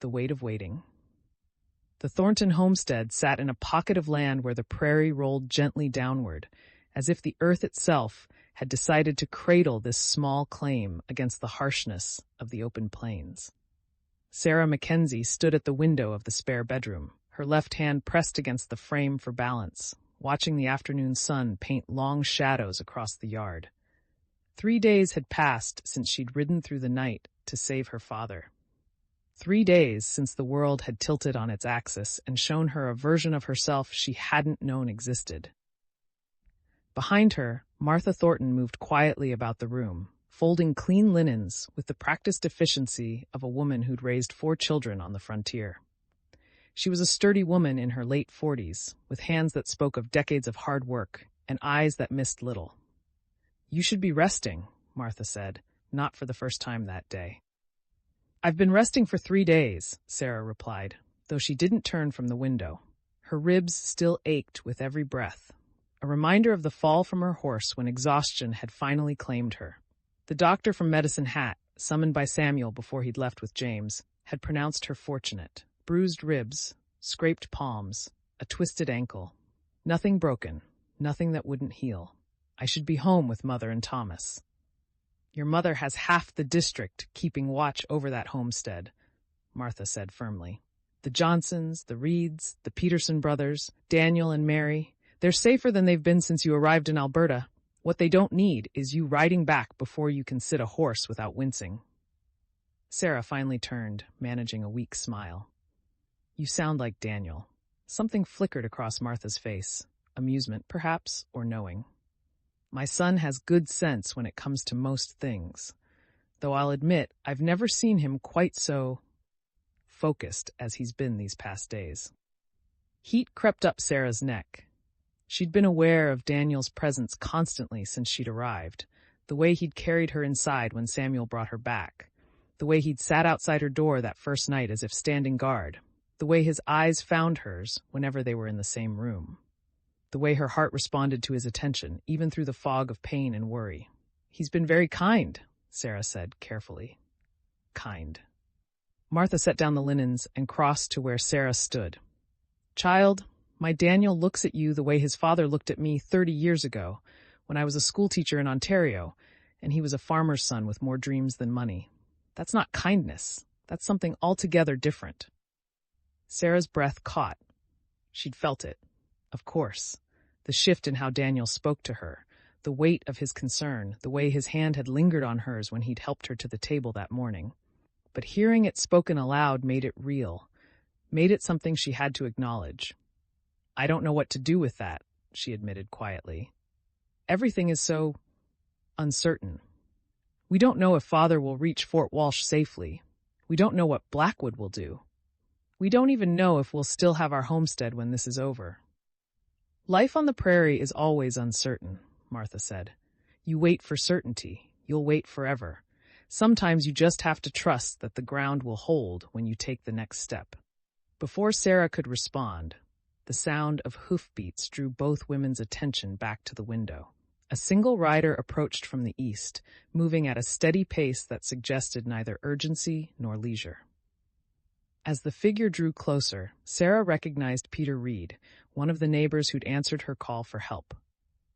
The weight of waiting. The Thornton homestead sat in a pocket of land where the prairie rolled gently downward, as if the earth itself had decided to cradle this small claim against the harshness of the open plains. Sarah Mackenzie stood at the window of the spare bedroom, her left hand pressed against the frame for balance, watching the afternoon sun paint long shadows across the yard. 3 days had passed since she'd ridden through the night to save her father. 3 days since the world had tilted on its axis and shown her a version of herself she hadn't known existed. Behind her, Martha Thornton moved quietly about the room, folding clean linens with the practiced efficiency of a woman who'd raised 4 children on the frontier. She was a sturdy woman in her late 40s, with hands that spoke of decades of hard work and eyes that missed little. "You should be resting," Martha said, not for the first time that day. "I've been resting for 3 days," Sarah replied, though she didn't turn from the window. Her ribs still ached with every breath, a reminder of the fall from her horse when exhaustion had finally claimed her. The doctor from Medicine Hat, summoned by Samuel before he'd left with James, had pronounced her fortunate. Bruised ribs, scraped palms, a twisted ankle. Nothing broken, nothing that wouldn't heal. I should be home with Mother and Thomas. "Your mother has half the district keeping watch over that homestead," Martha said firmly. "The Johnsons, the Reids, the Peterson brothers, Daniel and Mary, they're safer than they've been since you arrived in Alberta. What they don't need is you riding back before you can sit a horse without wincing." Sarah finally turned, managing a weak smile. "You sound like Daniel." Something flickered across Martha's face, amusement perhaps, or knowing. "My son has good sense when it comes to most things, though I'll admit I've never seen him quite so focused as he's been these past days." Heat crept up Sarah's neck. She'd been aware of Daniel's presence constantly since she'd arrived, the way he'd carried her inside when Samuel brought her back, the way he'd sat outside her door that first night as if standing guard, the way his eyes found hers whenever they were in the same room, the way her heart responded to his attention, even through the fog of pain and worry. "He's been very kind," Sarah said carefully. "Kind." Martha set down the linens and crossed to where Sarah stood. "Child, my Daniel looks at you the way his father looked at me 30 years ago, when I was a schoolteacher in Ontario, and he was a farmer's son with more dreams than money. That's not kindness. That's something altogether different." Sarah's breath caught. She'd felt it. Of course. The shift in how Daniel spoke to her, the weight of his concern, the way his hand had lingered on hers when he'd helped her to the table that morning. But hearing it spoken aloud made it real, made it something she had to acknowledge. "I don't know what to do with that," she admitted quietly. "Everything is so uncertain. We don't know if Father will reach Fort Walsh safely. We don't know what Blackwood will do. We don't even know if we'll still have our homestead when this is over." "Life on the prairie is always uncertain," Martha said. "You wait for certainty. You'll wait forever. Sometimes you just have to trust that the ground will hold when you take the next step." Before Sarah could respond, the sound of hoofbeats drew both women's attention back to the window. A single rider approached from the east, moving at a steady pace that suggested neither urgency nor leisure. As the figure drew closer, Sarah recognized Peter Reid, one of the neighbors who'd answered her call for help.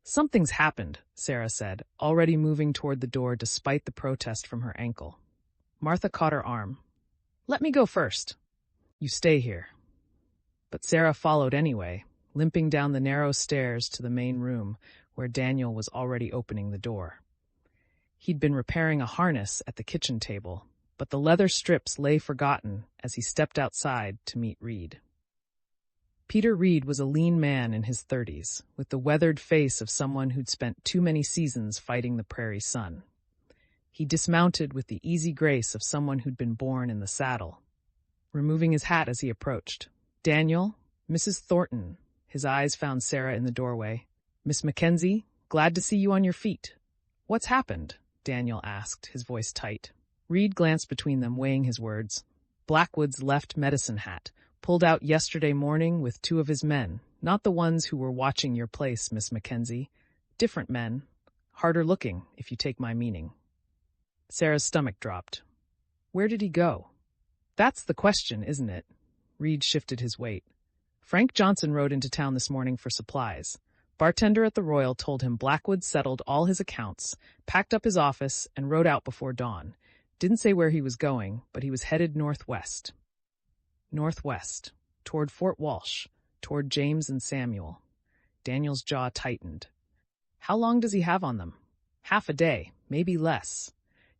"Something's happened," Sarah said, already moving toward the door despite the protest from her ankle. Martha caught her arm. "Let me go first." "You stay here." But Sarah followed anyway, limping down the narrow stairs to the main room, where Daniel was already opening the door. He'd been repairing a harness at the kitchen table, but the leather strips lay forgotten as he stepped outside to meet Reid. Peter Reid was a lean man in his 30s, with the weathered face of someone who'd spent too many seasons fighting the prairie sun. He dismounted with the easy grace of someone who'd been born in the saddle, removing his hat as he approached. "Daniel, Mrs. Thornton." His eyes found Sarah in the doorway. "Miss Mackenzie, glad to see you on your feet." "What's happened?" Daniel asked, his voice tight. Reid glanced between them, weighing his words. "Blackwood's left Medicine Hat, pulled out yesterday morning with 2 of his men, not the ones who were watching your place, Miss Mackenzie. Different men. Harder looking, if you take my meaning." Sarah's stomach dropped. "Where did he go?" That's the question, isn't it? Reid shifted his weight. Frank Johnson rode into town this morning for supplies. Bartender at the Royal told him Blackwood settled all his accounts, packed up his office, and rode out before dawn. Didn't say where he was going, but he was headed northwest. Northwest, toward Fort Walsh, toward James and Samuel. Daniel's jaw tightened. How long does he have on them? Half a day, maybe less.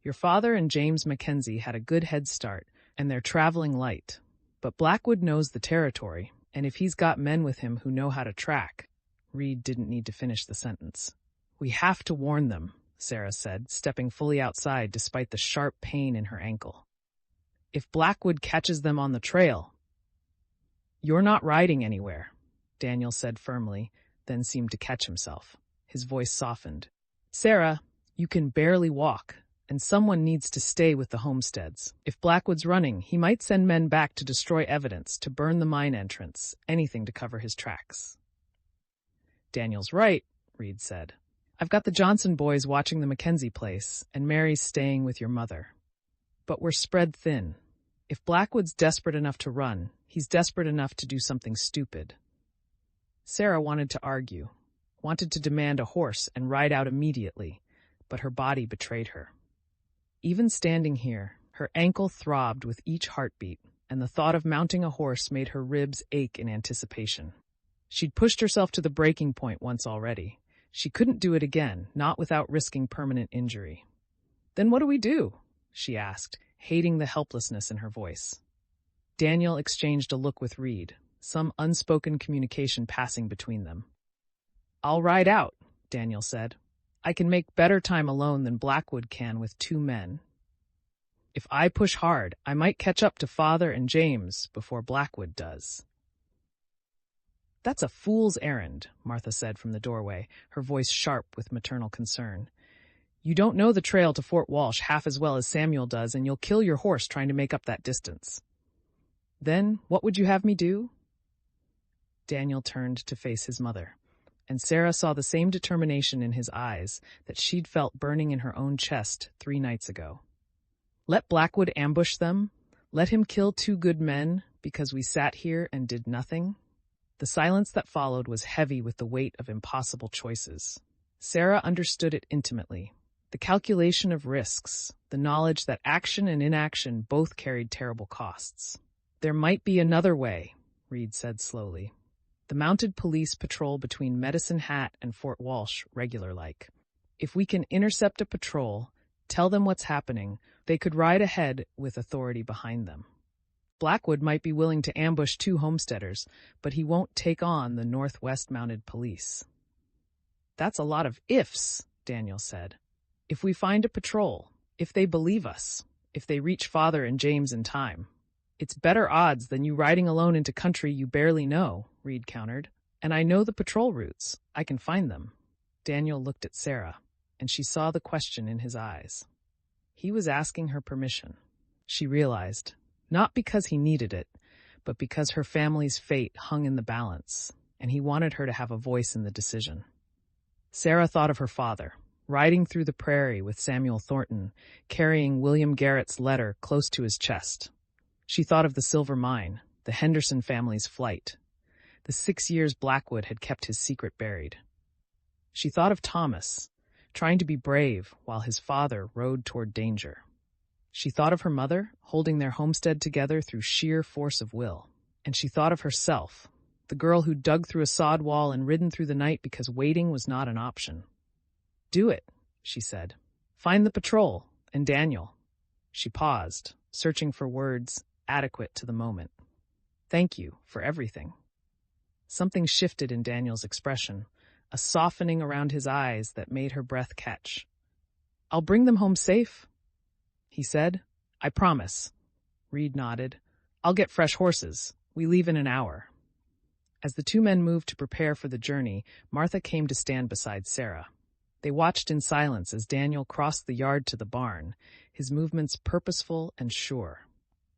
Your father and James Mackenzie had a good head start, and they're traveling light. But Blackwood knows the territory, and if he's got men with him who know how to track— Reid didn't need to finish the sentence. We have to warn them, Sarah said, stepping fully outside despite the sharp pain in her ankle. If Blackwood catches them on the trail— You're not riding anywhere, Daniel said firmly, then seemed to catch himself. His voice softened. Sarah, you can barely walk, and someone needs to stay with the homesteads. If Blackwood's running, he might send men back to destroy evidence, to burn the mine entrance, anything to cover his tracks. Daniel's right, Reid said. I've got the Johnson boys watching the Mackenzie place, and Mary's staying with your mother. But we're spread thin. If Blackwood's desperate enough to run, he's desperate enough to do something stupid. Sarah wanted to argue, wanted to demand a horse and ride out immediately, but her body betrayed her. Even standing here, her ankle throbbed with each heartbeat, and the thought of mounting a horse made her ribs ache in anticipation. She'd pushed herself to the breaking point once already. She couldn't do it again, not without risking permanent injury. Then what do we do? She asked, hating the helplessness in her voice. Daniel exchanged a look with Reid, some unspoken communication passing between them. I'll ride out, Daniel said. I can make better time alone than Blackwood can with 2 men. If I push hard, I might catch up to Father and James before Blackwood does. That's a fool's errand, Martha said from the doorway, her voice sharp with maternal concern. You don't know the trail to Fort Walsh half as well as Samuel does, and you'll kill your horse trying to make up that distance. Then, what would you have me do? Daniel turned to face his mother, and Sarah saw the same determination in his eyes that she'd felt burning in her own chest 3 nights ago. Let Blackwood ambush them? Let him kill 2 good men because we sat here and did nothing? The silence that followed was heavy with the weight of impossible choices. Sarah understood it intimately. The calculation of risks, the knowledge that action and inaction both carried terrible costs. There might be another way, Reid said slowly. The mounted police patrol between Medicine Hat and Fort Walsh regular-like. If we can intercept a patrol, tell them what's happening, they could ride ahead with authority behind them. Blackwood might be willing to ambush 2 homesteaders, but he won't take on the Northwest Mounted Police. That's a lot of ifs, Daniel said. If we find a patrol, if they believe us, if they reach Father and James in time. It's better odds than you riding alone into country you barely know, Reid countered. And I know the patrol routes. I can find them. Daniel looked at Sarah, and she saw the question in his eyes. He was asking her permission. She realized, not because he needed it, but because her family's fate hung in the balance, and he wanted her to have a voice in the decision. Sarah thought of her father, riding through the prairie with Samuel Thornton, carrying William Garrett's letter close to his chest. She thought of the silver mine, the Henderson family's flight, the 6 years Blackwood had kept his secret buried. She thought of Thomas, trying to be brave while his father rode toward danger. She thought of her mother, holding their homestead together through sheer force of will. And she thought of herself, the girl who dug through a sod wall and ridden through the night because waiting was not an option. Do it, she said. Find the patrol, and Daniel. She paused, searching for words adequate to the moment. Thank you for everything. Something shifted in Daniel's expression, a softening around his eyes that made her breath catch. I'll bring them home safe, he said. I promise. Reid nodded. I'll get fresh horses. We leave in an hour. As the 2 men moved to prepare for the journey, Martha came to stand beside Sarah. They watched in silence as Daniel crossed the yard to the barn, his movements purposeful and sure.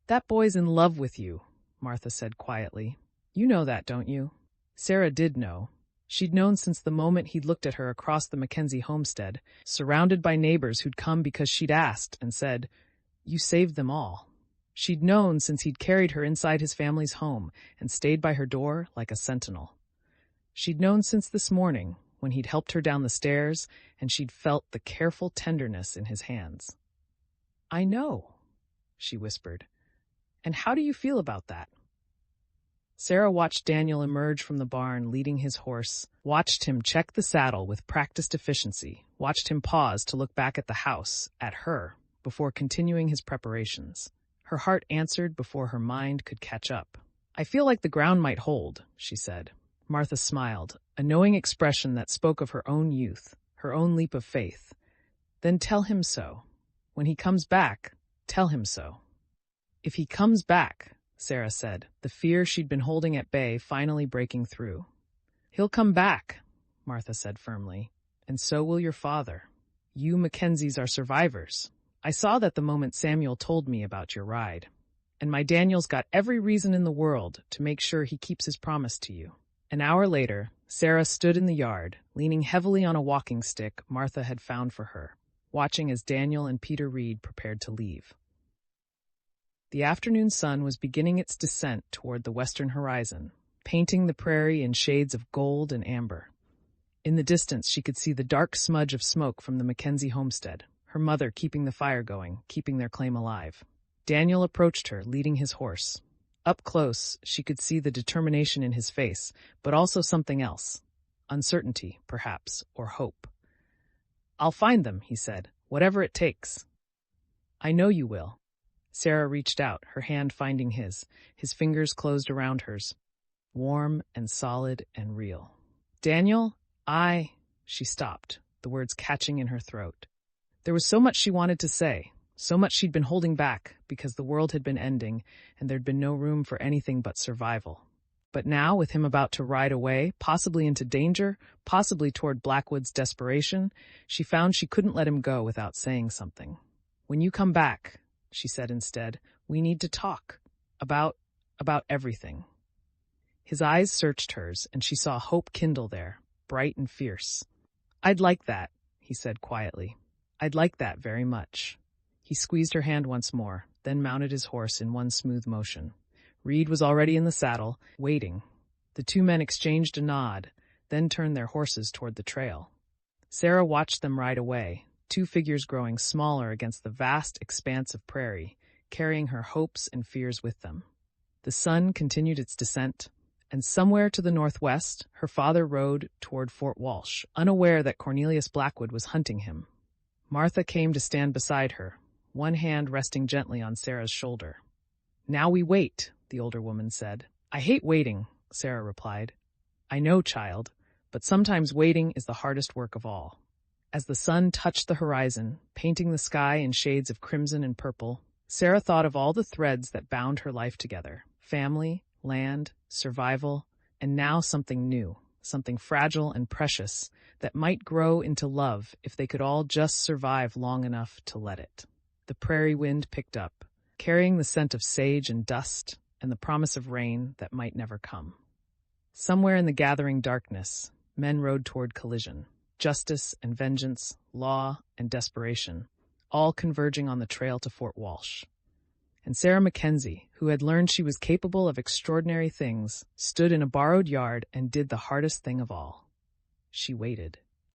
That boy's in love with you, Martha said quietly. You know that, don't you? Sarah did know. She'd known since the moment he'd looked at her across the Mackenzie homestead, surrounded by neighbors who'd come because she'd asked and said, You saved them all. She'd known since he'd carried her inside his family's home and stayed by her door like a sentinel. She'd known since this morning, when he'd helped her down the stairs, and she'd felt the careful tenderness in his hands. "I know," she whispered. "And how do you feel about that?" Sarah watched Daniel emerge from the barn leading his horse, watched him check the saddle with practiced efficiency, watched him pause to look back at the house, at her, before continuing his preparations. Her heart answered before her mind could catch up. "I feel like the ground might hold," she said. Martha smiled, a knowing expression that spoke of her own youth, her own leap of faith. "Then tell him so. When he comes back, tell him so." "If he comes back," Sarah said, the fear she'd been holding at bay finally breaking through. "He'll come back," Martha said firmly, "and so will your father. You Mackenzies are survivors. I saw that the moment Samuel told me about your ride. And my Daniel's got every reason in the world to make sure he keeps his promise to you." An hour later, Sarah stood in the yard, leaning heavily on a walking stick Martha had found for her, watching as Daniel and Peter Reid prepared to leave. The afternoon sun was beginning its descent toward the western horizon, painting the prairie in shades of gold and amber. In the distance, she could see the dark smudge of smoke from the Mackenzie homestead, her mother keeping the fire going, keeping their claim alive. Daniel approached her, leading his horse. Up close, she could see the determination in his face, but also something else. Uncertainty, perhaps, or hope. "I'll find them," he said, "whatever it takes." "I know you will." Sarah reached out, her hand finding his fingers closed around hers, warm and solid and real. "Daniel, she stopped, the words catching in her throat. There was so much she wanted to say, so much she'd been holding back because the world had been ending and there'd been no room for anything but survival. But now, with him about to ride away, possibly into danger, possibly toward Blackwood's desperation, she found she couldn't let him go without saying something. "When you come back," she said instead, "we need to talk. About everything." His eyes searched hers, and she saw hope kindle there, bright and fierce. "I'd like that," he said quietly. "I'd like that very much." He squeezed her hand once more, then mounted his horse in one smooth motion. Reid was already in the saddle, waiting. The two men exchanged a nod, then turned their horses toward the trail. Sarah watched them ride away, two figures growing smaller against the vast expanse of prairie, carrying her hopes and fears with them. The sun continued its descent, and somewhere to the northwest, her father rode toward Fort Walsh, unaware that Cornelius Blackwood was hunting him. Martha came to stand beside her, one hand resting gently on Sarah's shoulder. "Now we wait," the older woman said. "I hate waiting," Sarah replied. "I know, child, but sometimes waiting is the hardest work of all." As the sun touched the horizon, painting the sky in shades of crimson and purple, Sarah thought of all the threads that bound her life together: family, land, survival, and now something new, something fragile and precious that might grow into love if they could all just survive long enough to let it. The prairie wind picked up, carrying the scent of sage and dust and the promise of rain that might never come. Somewhere in the gathering darkness, men rode toward collision. Justice and vengeance, law and desperation, all converging on the trail to Fort Walsh. And Sarah Mackenzie, who had learned she was capable of extraordinary things, stood in a borrowed yard and did the hardest thing of all. She waited.